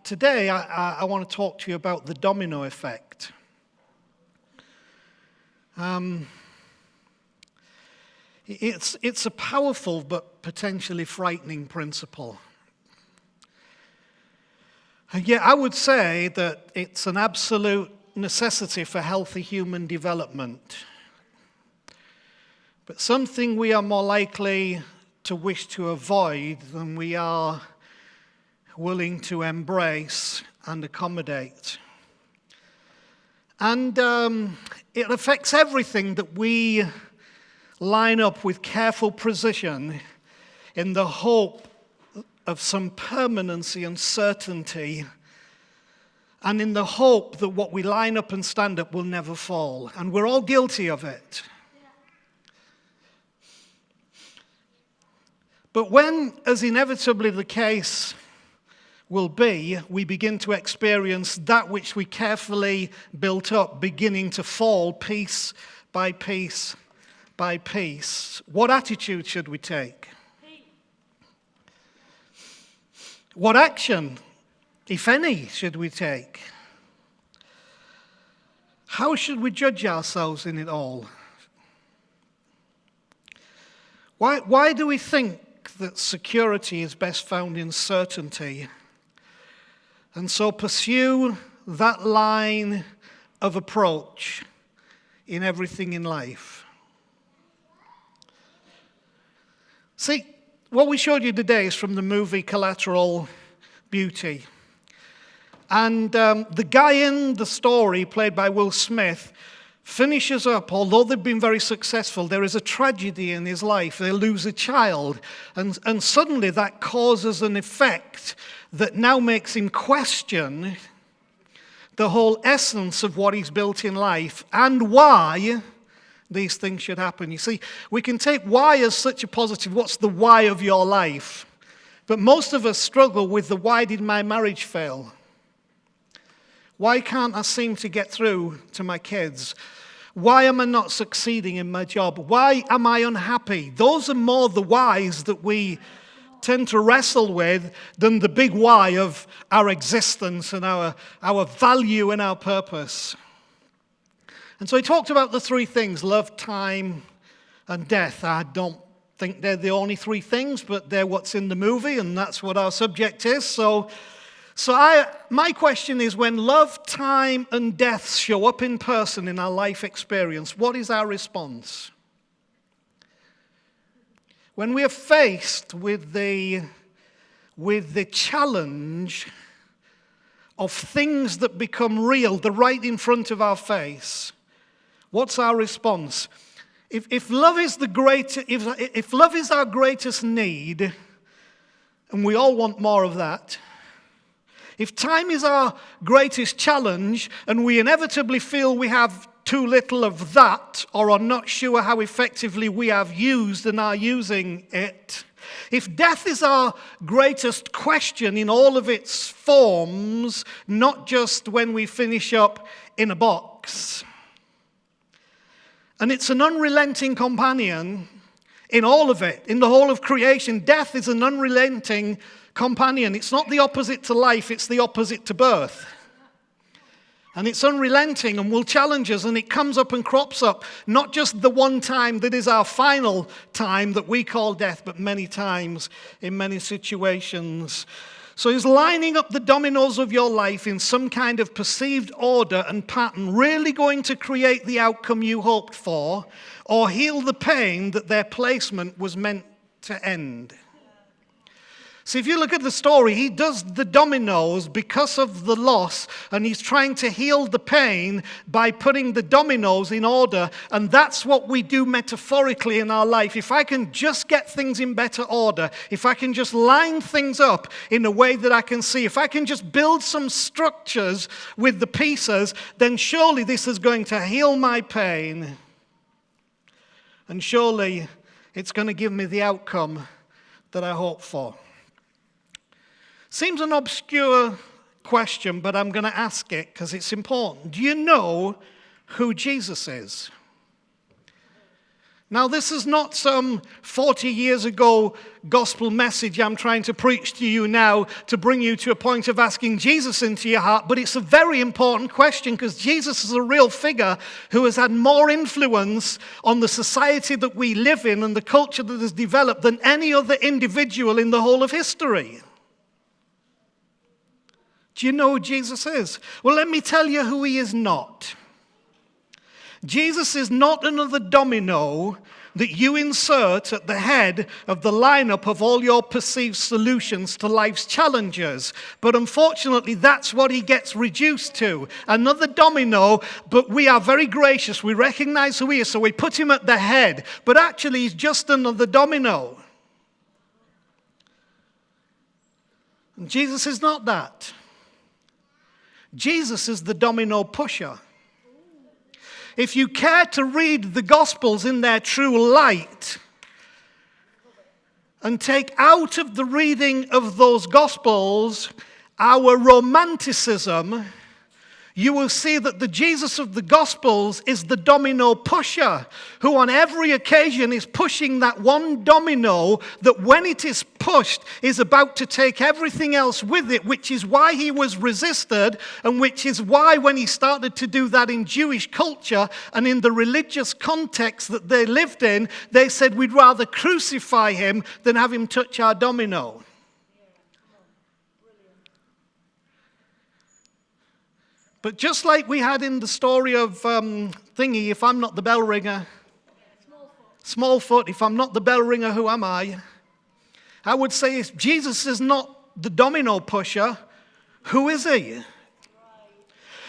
Today, I want to talk to you about the domino effect. It's a powerful but potentially frightening principle. And yet I would say that it's an absolute necessity for healthy human development, but something we are more likely to wish to avoid than we are willing to embrace and accommodate. And it affects everything that we line up with careful precision in the hope of some permanency and certainty, and in the hope that what we line up and stand up will never fall. And we're all guilty of it. But when, as inevitably the case will be, we begin to experience that which we carefully built up beginning to fall piece by piece by piece, what attitude should we take? What action, if any, should we take? How should we judge ourselves in it all? Why do we think that security is best found in certainty, and so pursue that line of approach in everything in life? See, what we showed you today is from the movie Collateral Beauty. And the guy in the story, played by Will Smith, finishes up, although they've been very successful, there is a tragedy in his life. They lose a child, and suddenly that causes an effect that now makes him question the whole essence of what he's built in life and why these things should happen. You see, we can take why as such a positive. What's the why of your life? But most of us struggle with the why did my marriage fail? Why can't I seem to get through to my kids? Why am I not succeeding in my job? Why am I unhappy? Those are more the whys that we tend to wrestle with than the big why of our existence and our value and our purpose. And so he talked about the three things: love, time, and death. I don't think they're the only three things, but they're what's in the movie, and that's what our subject is. So my question is, when love, time, and death show up in person in our life experience, what is our response? When we are faced with the challenge of things that become real, they're right in front of our face, what's our response? If love is if love is our greatest need, and we all want more of that, if time is our greatest challenge and we inevitably feel we have too little of that, or are not sure how effectively we have used and are using it, if death is our greatest question in all of its forms, not just when we finish up in a box, and it's an unrelenting companion in all of it, in the whole of creation, death is an unrelenting companion. It's not the opposite to life, it's the opposite to birth. And it's unrelenting and will challenge us, and it comes up and crops up, not just the one time that is our final time that we call death, but many times in many situations. So is lining up the dominoes of your life in some kind of perceived order and pattern really going to create the outcome you hoped for, or heal the pain that their placement was meant to end? See, if you look at the story, he does the dominoes because of the loss, and he's trying to heal the pain by putting the dominoes in order, and that's what we do metaphorically in our life. If I can just get things in better order, if I can just line things up in a way that I can see, if I can just build some structures with the pieces, then surely this is going to heal my pain, and surely it's going to give me the outcome that I hope for. Seems an obscure question, but I'm going to ask it because it's important. Do you know who Jesus is? Now, this is not some 40 years ago gospel message I'm trying to preach to you now to bring you to a point of asking Jesus into your heart, but it's a very important question because Jesus is a real figure who has had more influence on the society that we live in and the culture that has developed than any other individual in the whole of history. Do you know who Jesus is? Well, let me tell you who he is not. Jesus is not another domino that you insert at the head of the lineup of all your perceived solutions to life's challenges. But unfortunately, that's what he gets reduced to. Another domino, but we are very gracious. We recognize who he is, so we put him at the head. But actually, he's just another domino. And Jesus is not that. Jesus is the domino pusher. If you care to read the Gospels in their true light and take out of the reading of those Gospels our romanticism, you will see that the Jesus of the Gospels is the domino pusher, who on every occasion is pushing that one domino that when it is pushed is about to take everything else with it, which is why he was resisted, and which is why when he started to do that in Jewish culture and in the religious context that they lived in, they said, we'd rather crucify him than have him touch our domino. But just like we had in the story of Thingy, if I'm not the bell ringer, Smallfoot, if I'm not the bell ringer, who am I? I would say if Jesus is not the domino pusher, who is he?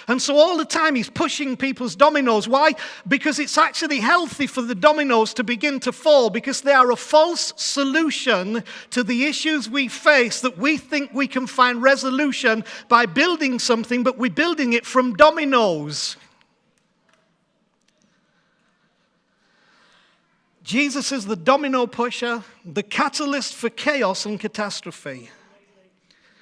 And so all the time he's pushing people's dominoes. Why? Because it's actually healthy for the dominoes to begin to fall, because they are a false solution to the issues we face that we think we can find resolution by building something, but we're building it from dominoes. Jesus is the domino pusher, the catalyst for chaos and catastrophe,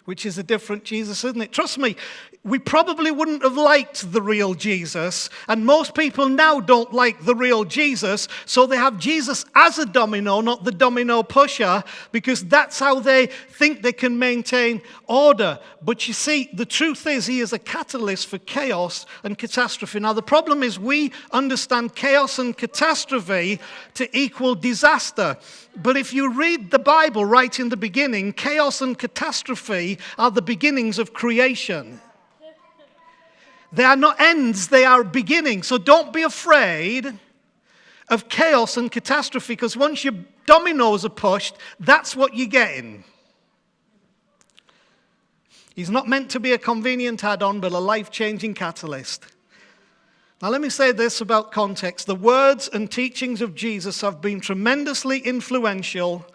which is a different Jesus, isn't it? Trust me, we probably wouldn't have liked the real Jesus, and most people now don't like the real Jesus, so they have Jesus as a domino, not the domino pusher, because that's how they think they can maintain order. But you see, the truth is he is a catalyst for chaos and catastrophe. Now, the problem is we understand chaos and catastrophe to equal disaster. But if you read the Bible right in the beginning, chaos and catastrophe are the beginnings of creation. They are not ends, they are beginnings. So don't be afraid of chaos and catastrophe, because once your dominoes are pushed, that's what you're getting. He's not meant to be a convenient add-on, but a life-changing catalyst. Now let me say this about context. The words and teachings of Jesus have been tremendously influential,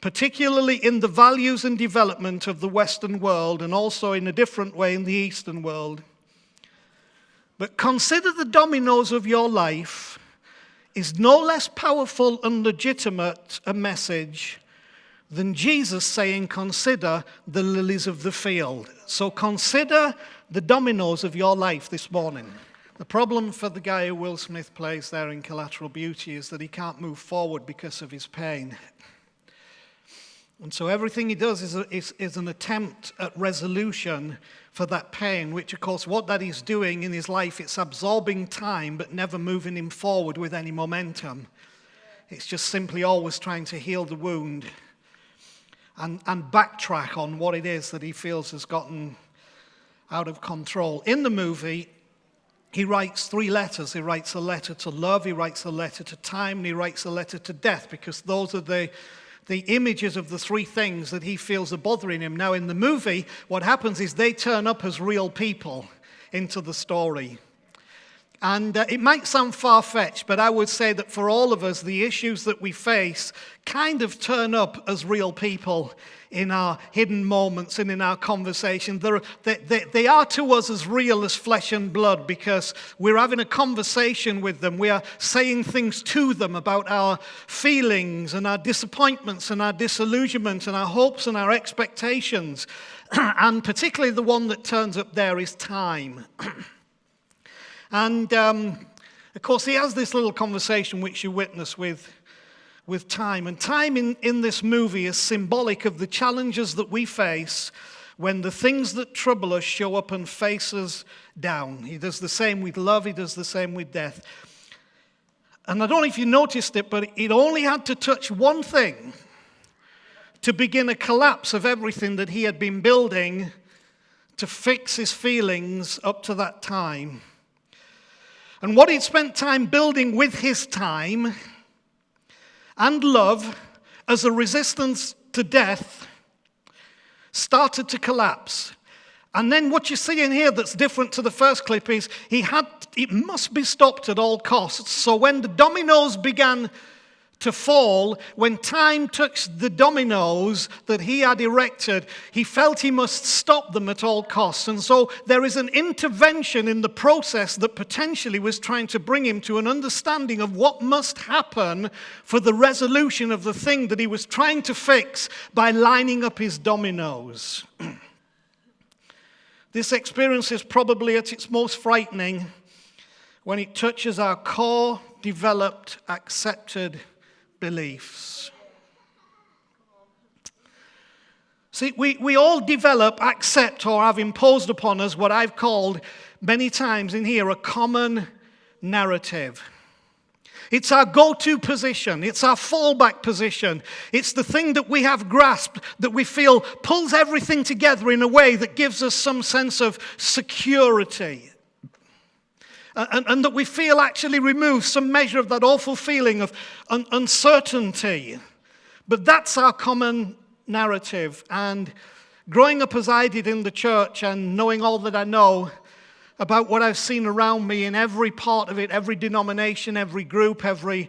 particularly in the values and development of the Western world, and also in a different way in the Eastern world. But consider the dominoes of your life is no less powerful and legitimate a message than Jesus saying, consider the lilies of the field. So consider the dominoes of your life this morning. The problem for the guy who Will Smith plays there in Collateral Beauty is that he can't move forward because of his pain. And so everything he does is an attempt at resolution for that pain, which of course what that is doing in his life, it's absorbing time but never moving him forward with any momentum. It's just simply always trying to heal the wound and backtrack on what it is that he feels has gotten out of control. In the movie, he writes 3 letters. He writes a letter to love, he writes a letter to time, and he writes a letter to death, because those are the images of the 3 things that he feels are bothering him. Now, in the movie, what happens is they turn up as real people into the story. And it might sound far-fetched, but I would say that for all of us, the issues that we face kind of turn up as real people in our hidden moments and in our conversation. They are to us as real as flesh and blood, because we're having a conversation with them. We are saying things to them about our feelings and our disappointments and our disillusionment and our hopes and our expectations. And particularly the one that turns up there is time. And, of course, he has this little conversation which you witness with with time. And time in this movie is symbolic of the challenges that we face when the things that trouble us show up and face us down. He does the same with love. He does the same with death. And I don't know if you noticed it, but it only had to touch one thing to begin a collapse of everything that he had been building to fix his feelings up to that time. And what he'd spent time building with his time and love as a resistance to death started to collapse. And then what you see in here that's different to the first clip is it must be stopped at all costs. So when the dominoes began to fall, when time touched the dominoes that he had erected, he felt he must stop them at all costs. And so there is an intervention in the process that potentially was trying to bring him to an understanding of what must happen for the resolution of the thing that he was trying to fix by lining up his dominoes. This experience is probably at its most frightening when it touches our core, developed, accepted beliefs. See, we all develop, accept, or have imposed upon us what I've called many times in here a common narrative. It's our go-to position. It's our fallback position. It's the thing that we have grasped that we feel pulls everything together in a way that gives us some sense of security. And that we feel actually removes some measure of that awful feeling of uncertainty. But that's our common narrative. And growing up as I did in the church and knowing all that I know about what I've seen around me in every part of it, every denomination, every group, every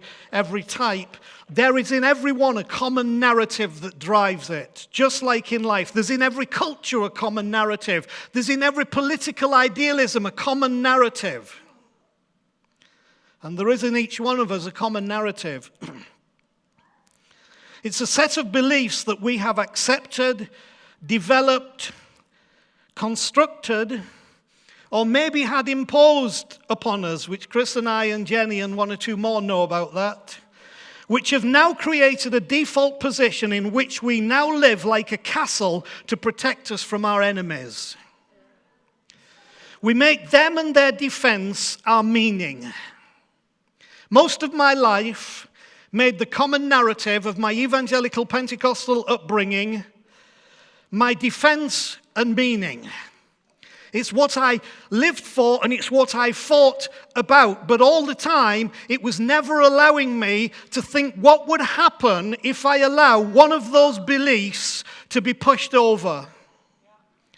type, there is in everyone a common narrative that drives it, just like in life. There's in every culture a common narrative. There's in every political idealism a common narrative. And there is in each one of us a common narrative. It's a set of beliefs that we have accepted, developed, constructed, or maybe had imposed upon us, which Chris and I and Jenny and one or two more know about that, which have now created a default position in which we now live like a castle to protect us from our enemies. We make them and their defense our meaning. Most of my life made the common narrative of my evangelical Pentecostal upbringing my defense and meaning. It's what I lived for and it's what I fought about. But all the time, it was never allowing me to think what would happen if I allow one of those beliefs to be pushed over.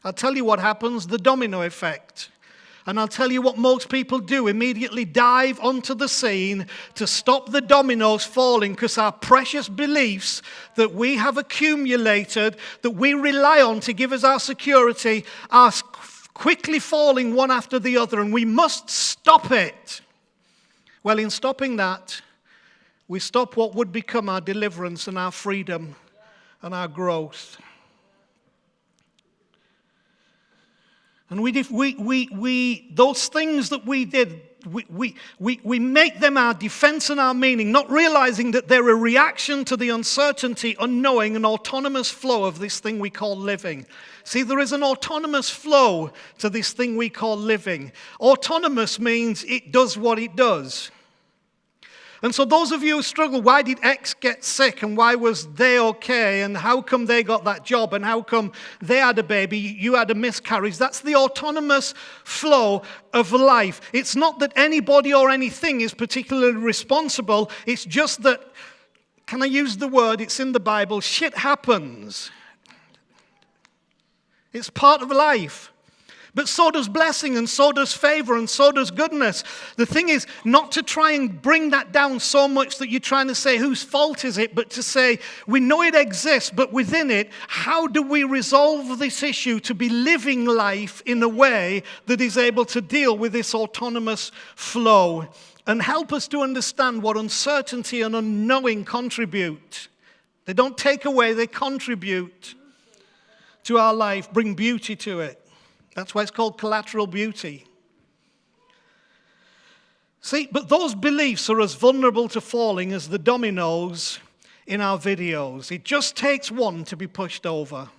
I'll tell you what happens, the domino effect. And I'll tell you what most people do, immediately dive onto the scene to stop the dominoes falling because our precious beliefs that we have accumulated, that we rely on to give us our security, are quickly falling one after the other, and we must stop it. Well, in stopping that, we stop what would become our deliverance and our freedom and our growth. And those things that we did, we make them our defense and our meaning, not realizing that they're a reaction to the uncertainty, unknowing, and autonomous flow of this thing we call living. See, there is an autonomous flow to this thing we call living. Autonomous means it does what it does. And so those of you who struggle, why did X get sick and why was they okay and how come they got that job and how come they had a baby, you had a miscarriage? That's the autonomous flow of life. It's not that anybody or anything is particularly responsible. It's just that, can I use the word, it's in the Bible, shit happens. It's part of life. But so does blessing, and so does favor, and so does goodness. The thing is not to try and bring that down so much that you're trying to say, whose fault is it? But to say, we know it exists, but within it, how do we resolve this issue to be living life in a way that is able to deal with this autonomous flow and help us to understand what uncertainty and unknowing contribute. They don't take away, they contribute to our life, bring beauty to it. That's why it's called collateral beauty. See, but those beliefs are as vulnerable to falling as the dominoes in our videos. It just takes one to be pushed over.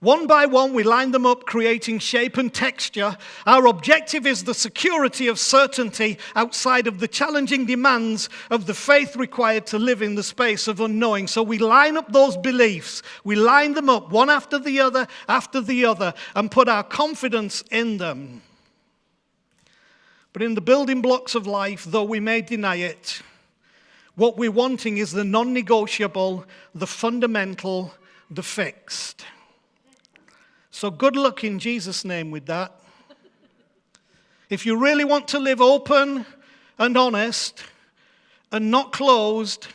One by one, we line them up, creating shape and texture. Our objective is the security of certainty outside of the challenging demands of the faith required to live in the space of unknowing. So we line up those beliefs. We line them up one after the other, and put our confidence in them. But in the building blocks of life, though we may deny it, what we're wanting is the non-negotiable, the fundamental, the fixed. So good luck in Jesus' name with that. If you really want to live open and honest and not closed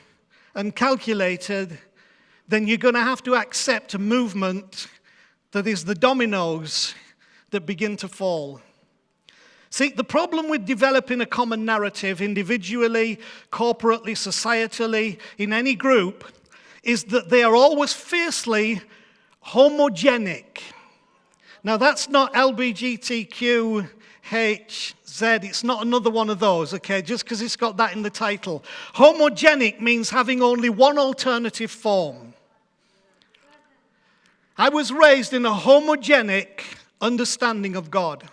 and calculated, then you're going to have to accept a movement that is the dominoes that begin to fall. See, the problem with developing a common narrative individually, corporately, societally, in any group, is that they are always fiercely homogenic. Now, that's not LBGTQHZ. It's not another one of those, okay, just because it's got that in the title. Homogenic means having only one alternative form. I was raised in a homogenic understanding of God.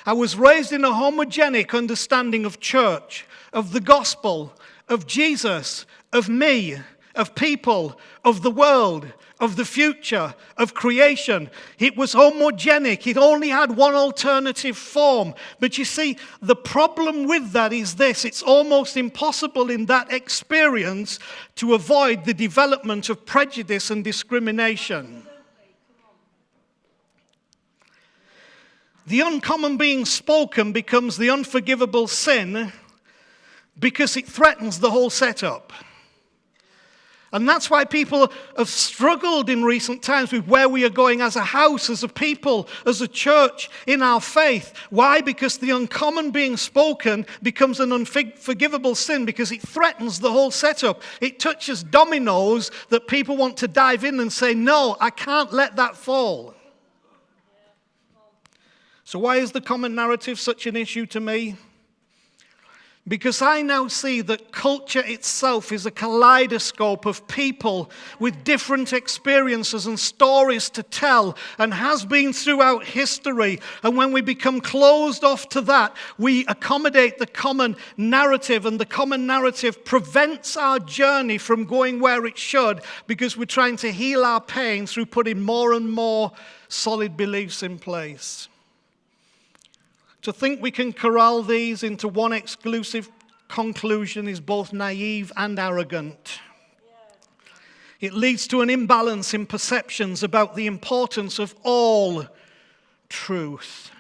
I was raised in a homogenic understanding of church, of the gospel, of Jesus, of me, of people, of the world, of the future, of creation. It was homogenic. It only had one alternative form. But you see, the problem with that is this. It's almost impossible in that experience to avoid the development of prejudice and discrimination. The uncommon being spoken becomes the unforgivable sin because it threatens the whole setup. And that's why people have struggled in recent times with where we are going as a house, as a people, as a church in our faith. Why? Because the uncommon being spoken becomes an unforgivable sin because it threatens the whole setup. It touches dominoes that people want to dive in and say, no, I can't let that fall. So why is the common narrative such an issue to me? Because I now see that culture itself is a kaleidoscope of people with different experiences and stories to tell, and has been throughout history. And when we become closed off to that, we accommodate the common narrative, and the common narrative prevents our journey from going where it should, because we're trying to heal our pain through putting more and more solid beliefs in place. To think we can corral these into one exclusive conclusion is both naive and arrogant. It leads to an imbalance in perceptions about the importance of all truth.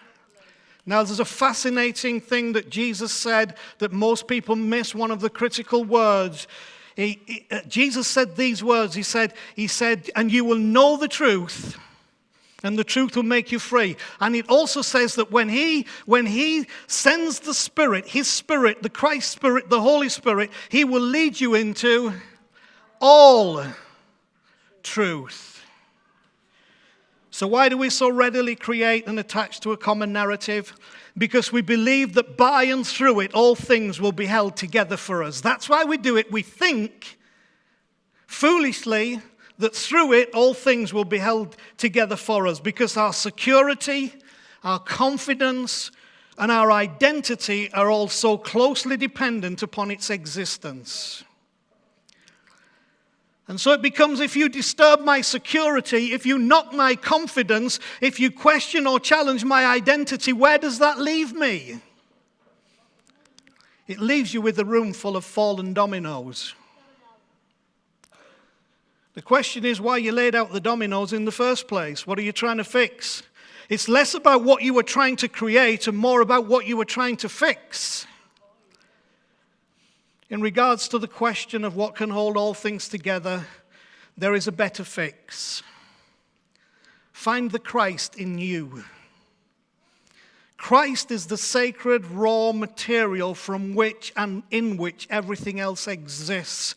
Now, there's a fascinating thing that Jesus said that most people miss, one of the critical words. Jesus said these words. He said, and you will know the truth, and the truth will make you free. And it also says that when he sends the Spirit, his Spirit, the Christ Spirit, the Holy Spirit, he will lead you into all truth. So why do we so readily create and attach to a common narrative? Because we believe that by and through it, all things will be held together for us. That's why we do it. We think, foolishly, that through it, all things will be held together for us, because our security, our confidence, and our identity are all so closely dependent upon its existence. And so it becomes, if you disturb my security, if you knock my confidence, if you question or challenge my identity, where does that leave me? It leaves you with a room full of fallen dominoes. The question is why you laid out the dominoes in the first place. What are you trying to fix? It's less about what you were trying to create and more about what you were trying to fix. In regards to the question of what can hold all things together, there is a better fix. Find the Christ in you. Christ is the sacred raw material from which and in which everything else exists.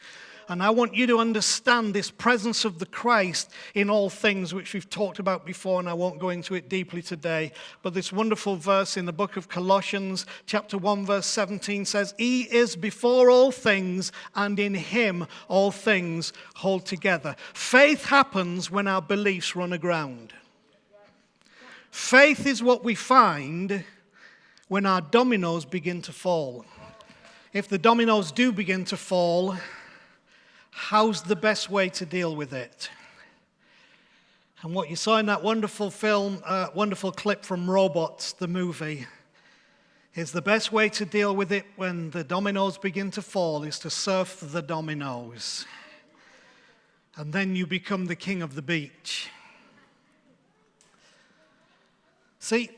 And I want you to understand this presence of the Christ in all things, which we've talked about before, and I won't go into it deeply today. But this wonderful verse in the book of Colossians, chapter 1, verse 17 says, He is before all things, and in Him all things hold together. Faith happens when our beliefs run aground. Faith is what we find when our dominoes begin to fall. If the dominoes do begin to fall, how's the best way to deal with it? And what you saw in that wonderful film, wonderful clip from Robots, the movie, is the best way to deal with it when the dominoes begin to fall is to surf the dominoes. And then you become the king of the beach. See,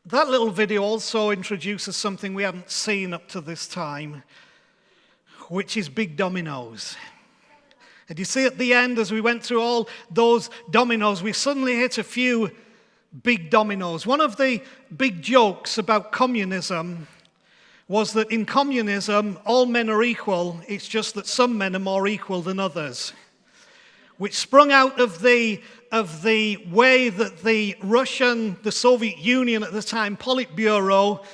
that little video also introduces something we haven't seen up to this time, which is big dominoes. And you see at the end, as we went through all those dominoes, we suddenly hit a few big dominoes. One of the big jokes about communism was that in communism, all men are equal. It's just that some men are more equal than others, which sprung out of the way that the Soviet Union at the time, Politburo,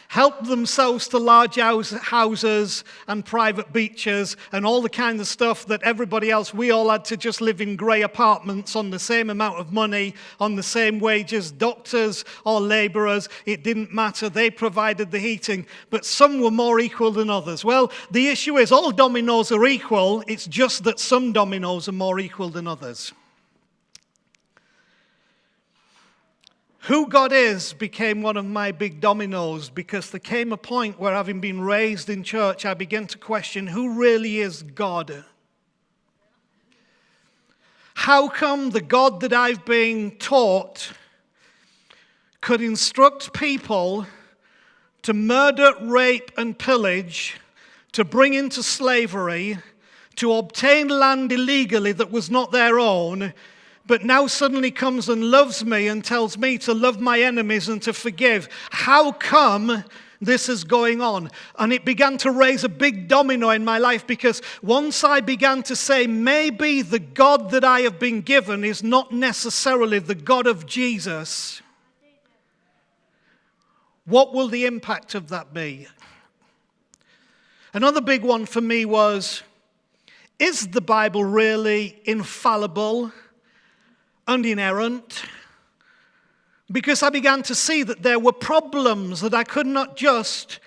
helped themselves to large houses and private beaches and all the kind of stuff that everybody else, we all had to just live in grey apartments on the same amount of money, on the same wages, doctors or labourers, it didn't matter, they provided the heating, but some were more equal than others. Well, the issue is all dominoes are equal, it's just that some dominoes are more equal than others. Who God is became one of my big dominoes because there came a point where, having been raised in church, I began to question who really is God. How come the God that I've been taught could instruct people to murder, rape, and pillage, to bring into slavery, to obtain land illegally that was not their own, but now suddenly comes and loves me and tells me to love my enemies and to forgive? How come this is going on? And it began to raise a big domino in my life, because once I began to say, maybe the God that I have been given is not necessarily the God of Jesus, what will the impact of that be? Another big one for me was, is the Bible really infallible and inerrant? Because I began to see that there were problems that I could not just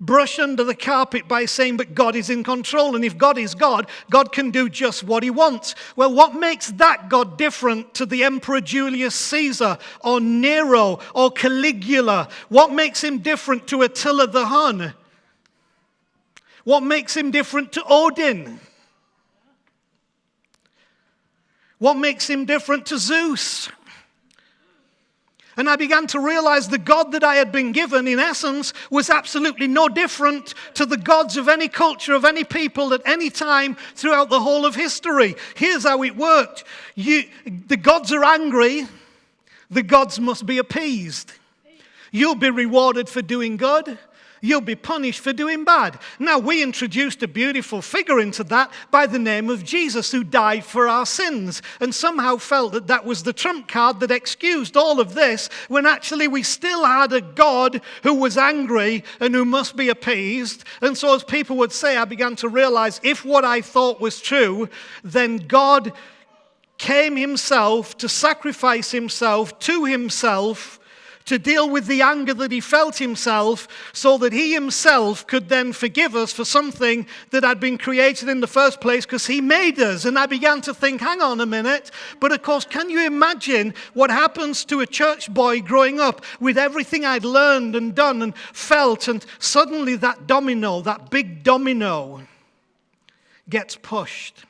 brush under the carpet by saying, but God is in control, and if God is God, God can do just what He wants. Well, what makes that God different to the Emperor Julius Caesar or Nero or Caligula? What makes Him different to Attila the Hun? What makes Him different to Odin? What makes Him different to Zeus? And I began to realize the God that I had been given, in essence, was absolutely no different to the gods of any culture, of any people, at any time throughout the whole of history. Here's how it worked. The gods are angry. The gods must be appeased. You'll be rewarded for doing good. You'll be punished for doing bad. Now, we introduced a beautiful figure into that by the name of Jesus, who died for our sins, and somehow felt that that was the trump card that excused all of this, when actually we still had a God who was angry and who must be appeased. And so, as people would say, I began to realize, if what I thought was true, then God came Himself to sacrifice Himself to Himself to deal with the anger that He felt Himself, so that He Himself could then forgive us for something that had been created in the first place, because He made us. And I began to think, hang on a minute. But of course, can you imagine what happens to a church boy growing up with everything I'd learned and done and felt, and suddenly that domino, that big domino, gets pushed.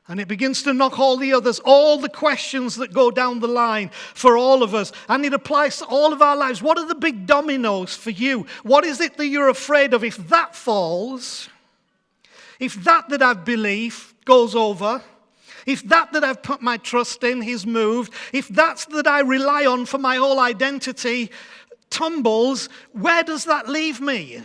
And it begins to knock all the others, all the questions that go down the line for all of us. And it applies to all of our lives. What are the big dominoes for you? What is it that you're afraid of? If that falls, if that I've believed goes over, if that I've put my trust in is moved, if that's that I rely on for my whole identity tumbles, where does that leave me?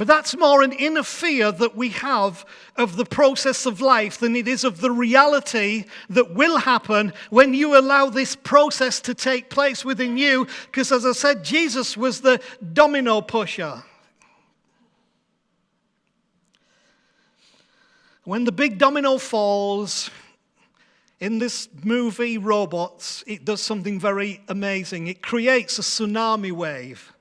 But that's more an inner fear that we have of the process of life than it is of the reality that will happen when you allow this process to take place within you. Because as I said, Jesus was the domino pusher. When the big domino falls in this movie, Robots, it does something very amazing. It creates a tsunami wave.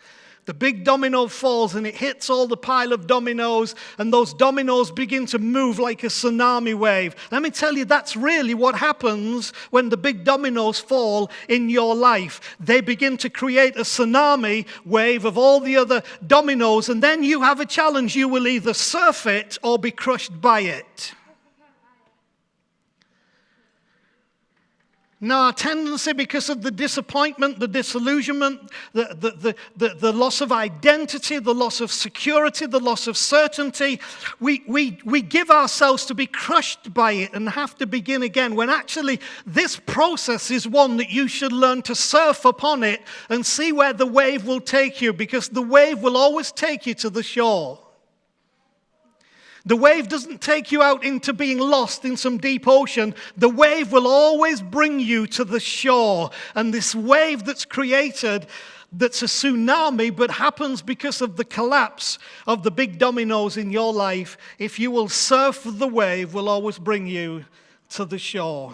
The big domino falls and it hits all the pile of dominoes, and those dominoes begin to move like a tsunami wave. Let me tell you, that's really what happens when the big dominoes fall in your life. They begin to create a tsunami wave of all the other dominoes, and then you have a challenge. You will either surf it or be crushed by it. Now, our tendency, because of the disappointment, the disillusionment, the loss of identity, the loss of security, the loss of certainty, we give ourselves to be crushed by it and have to begin again, when actually this process is one that you should learn to surf upon it and see where the wave will take you, because the wave will always take you to the shore. The wave doesn't take you out into being lost in some deep ocean. The wave will always bring you to the shore. And this wave that's created, that's a tsunami, but happens because of the collapse of the big dominoes in your life, if you will surf the wave, will always bring you to the shore.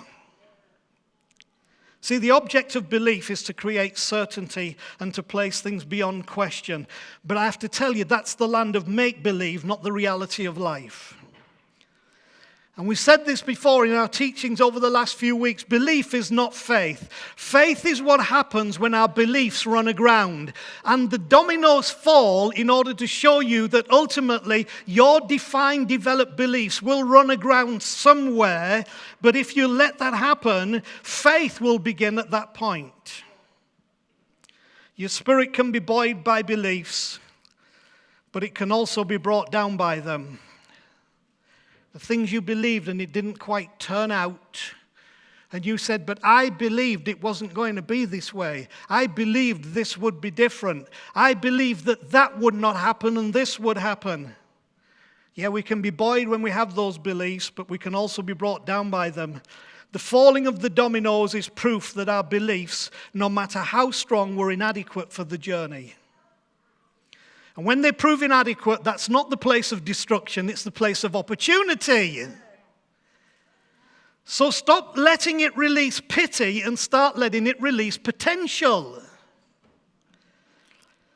See, the object of belief is to create certainty and to place things beyond question. But I have to tell you, that's the land of make-believe, not the reality of life. And we said this before in our teachings over the last few weeks. Belief is not faith. Faith is what happens when our beliefs run aground. And the dominoes fall in order to show you that ultimately your defined, developed beliefs will run aground somewhere. But if you let that happen, faith will begin at that point. Your spirit can be buoyed by beliefs, but it can also be brought down by them. The things you believed and it didn't quite turn out. And you said, but I believed it wasn't going to be this way. I believed this would be different. I believed that that would not happen and this would happen. Yeah, we can be buoyed when we have those beliefs, but we can also be brought down by them. The falling of the dominoes is proof that our beliefs, no matter how strong, were inadequate for the journey. And when they prove inadequate, that's not the place of destruction, it's the place of opportunity. So stop letting it release pity and start letting it release potential.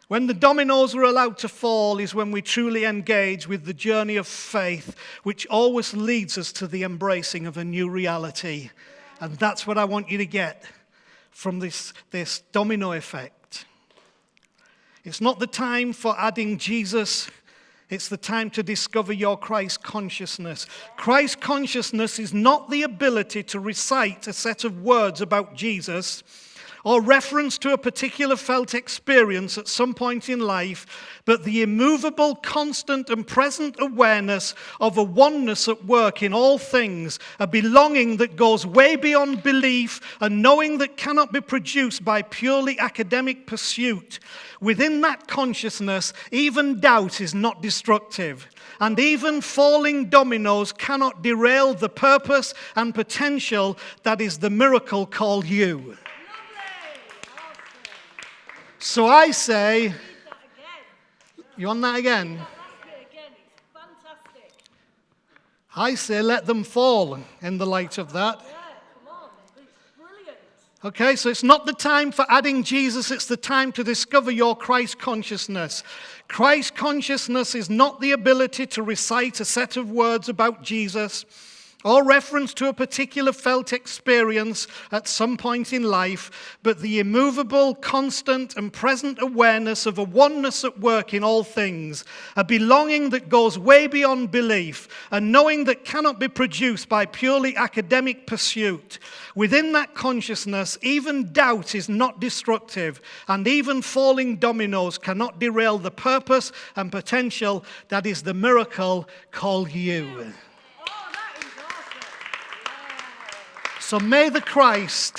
When the dominoes are allowed to fall is when we truly engage with the journey of faith, which always leads us to the embracing of a new reality. And that's what I want you to get from this domino effect. It's not the time for adding Jesus. It's the time to discover your Christ consciousness. Christ consciousness is not the ability to recite a set of words about Jesus or reference to a particular felt experience at some point in life, but the immovable, constant, and present awareness of a oneness at work in all things, a belonging that goes way beyond belief, a knowing that cannot be produced by purely academic pursuit. Within that consciousness, even doubt is not destructive, and even falling dominoes cannot derail the purpose and potential that is the miracle called you. So I say, you on that again? I say let them fall in the light of that. Okay, so it's not the time for adding Jesus, it's the time to discover your Christ consciousness. Christ consciousness is not the ability to recite a set of words about Jesus or reference to a particular felt experience at some point in life, but the immovable, constant, and present awareness of a oneness at work in all things, a belonging that goes way beyond belief, a knowing that cannot be produced by purely academic pursuit. Within that consciousness, even doubt is not destructive, and even falling dominoes cannot derail the purpose and potential that is the miracle called you. So may the Christ,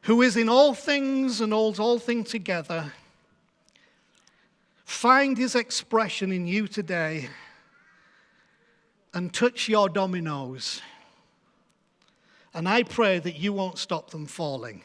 who is in all things and holds all things together, find his expression in you today and touch your dominoes. And I pray that you won't stop them falling.